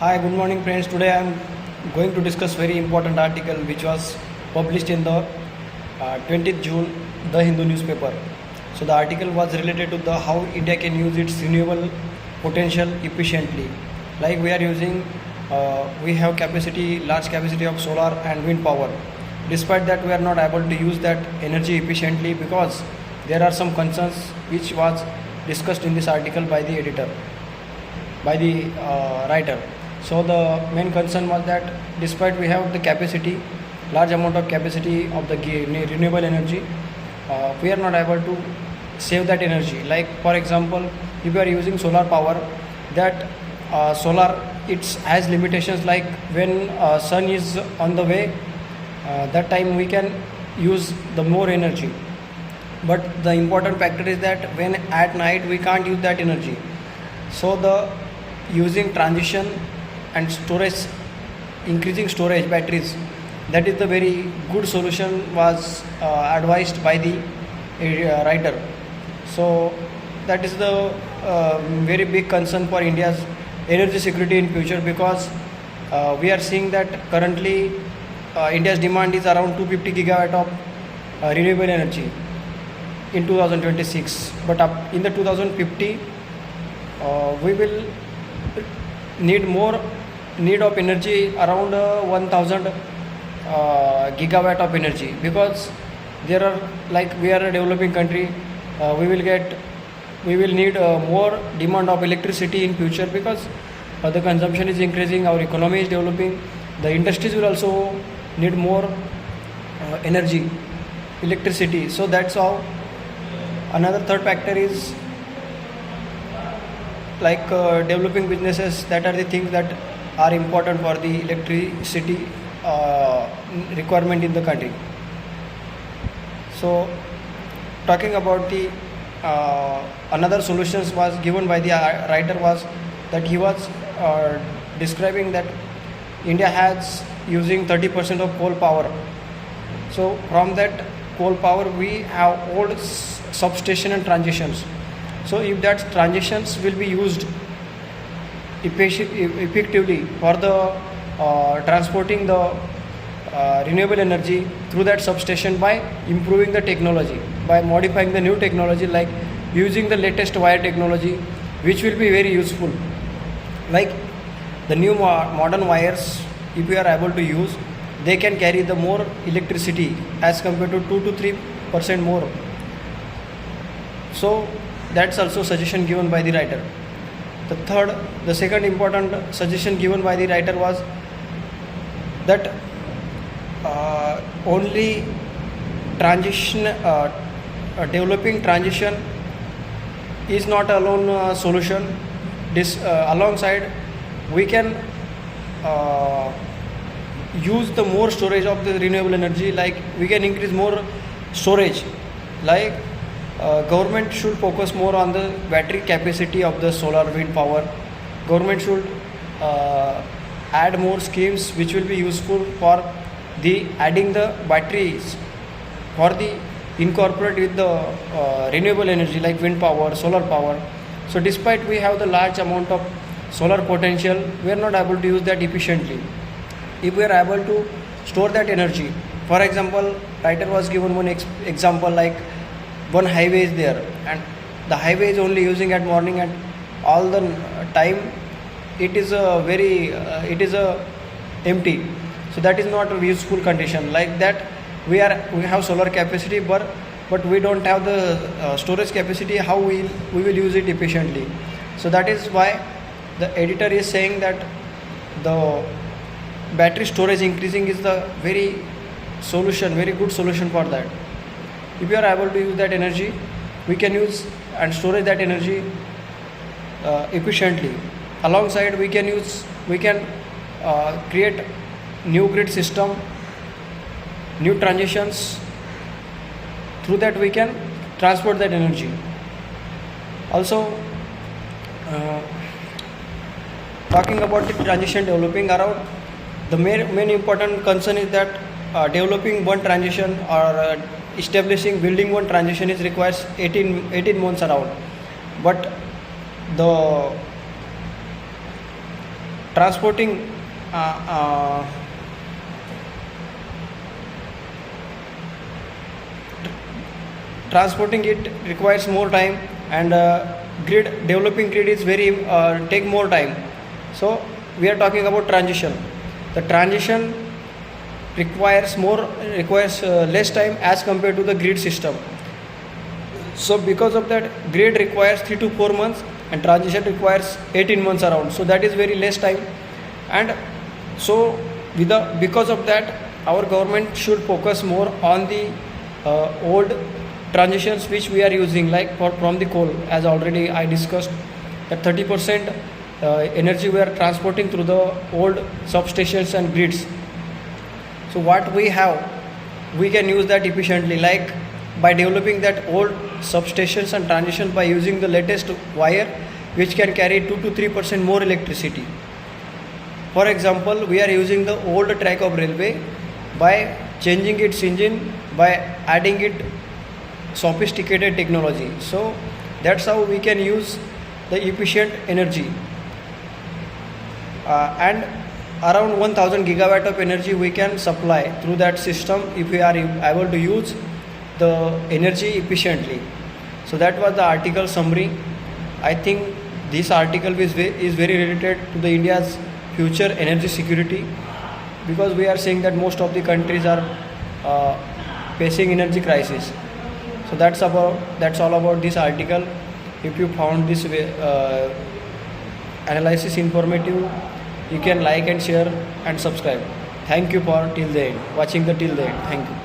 Hi, good morning friends. Today I am going to discuss very important article which was published in the 20th June The Hindu newspaper. So the article was related to the how India can use its renewable potential efficiently. Like we are using, we have large capacity of solar and wind power. Despite that, we are not able to use that energy efficiently because there are some concerns which was discussed in this article by the editor, by the writer. So the main concern was that despite we have the capacity, large amount of capacity of the renewable energy, we are not able to save that energy. Like for example, if we are using solar power, that solar it has limitations. Like when sun is on the way, that time we can use the more energy. But the important factor is that when at night we can't use that energy. So the using transition and storage, increasing storage batteries, that is the very good solution was advised by the writer. So that is the very big concern for India's energy security in future, because we are seeing that currently India's demand is around 250 gigawatt of renewable energy in 2026, but up in the 2050 we will need of energy around 1000 gigawatt of energy, because there are, like we are a developing country, we will need more demand of electricity in future, because the consumption is increasing, our economy is developing, the industries will also need more energy, electricity. So that's how. Another third factor is like developing businesses, that are the things that are important for the electricity requirement in the country. So talking about the another solutions was given by the writer was that he was describing that India has using 30% of coal power. So from that coal power we have old substation and transitions. So if that transitions will be used effectively for the transporting the renewable energy through that substation, by improving the technology, by modifying the new technology, like using the latest wire technology, which will be very useful. Like the new modern wires, if we are able to use, they can carry the more electricity as compared to 2 to 3% more. So that's also suggestion given by the writer. The second important suggestion given by the writer was that only transition, developing transition is not alone solution. This alongside we can use the more storage of the renewable energy, like we can increase more storage. Like government should focus more on the battery capacity of the solar wind power. Government should add more schemes which will be useful for the adding the batteries for the incorporate with the renewable energy like wind power, solar power. So despite we have the large amount of solar potential, we are not able to use that efficiently. If we are able to store that energy, for example, writer was given one example, like one highway is there and the highway is only using at morning, and all the time it is empty. So that is not a useful condition. Like that we have solar capacity, but we don't have the storage capacity. How we will use it efficiently? So that is why the editor is saying that the battery storage increasing is the very good solution for that. If we are able to use that energy, we can use and storage that energy efficiently. Alongside we can create new grid system, new transitions. Through that we can transport that energy. Also talking about the transition developing around, the main important concern is that developing one transition or building one transition requires 18 months around. But the transporting uh, uh, transporting it requires more time, and grid developing grid is very take more time. So we are talking about transition. The transition requires less time as compared to the grid system. So because of that, grid requires 3 to 4 months and transition requires 18 months around. So that is very less time. And so because of that, our government should focus more on the old transitions which we are using, like from the coal, as already I discussed, that 30% energy we are transporting through the old substations and grids. So what we have, we can use that efficiently, like by developing that old substations and transitions by using the latest wire which can carry 2 to 3% more electricity. For example, we are using the old track of railway by changing its engine, by adding it sophisticated technology. So that's how we can use the efficient energy. And around 1000 gigawatt of energy we can supply through that system if we are able to use the energy efficiently. So that was the article summary. I think this article is very related to the India's future energy security, because we are seeing that most of the countries are facing energy crisis. So that's all about this article. If you found this analysis informative, you can like and share and subscribe. Thank you for till the end, watching the till the end. Thank you.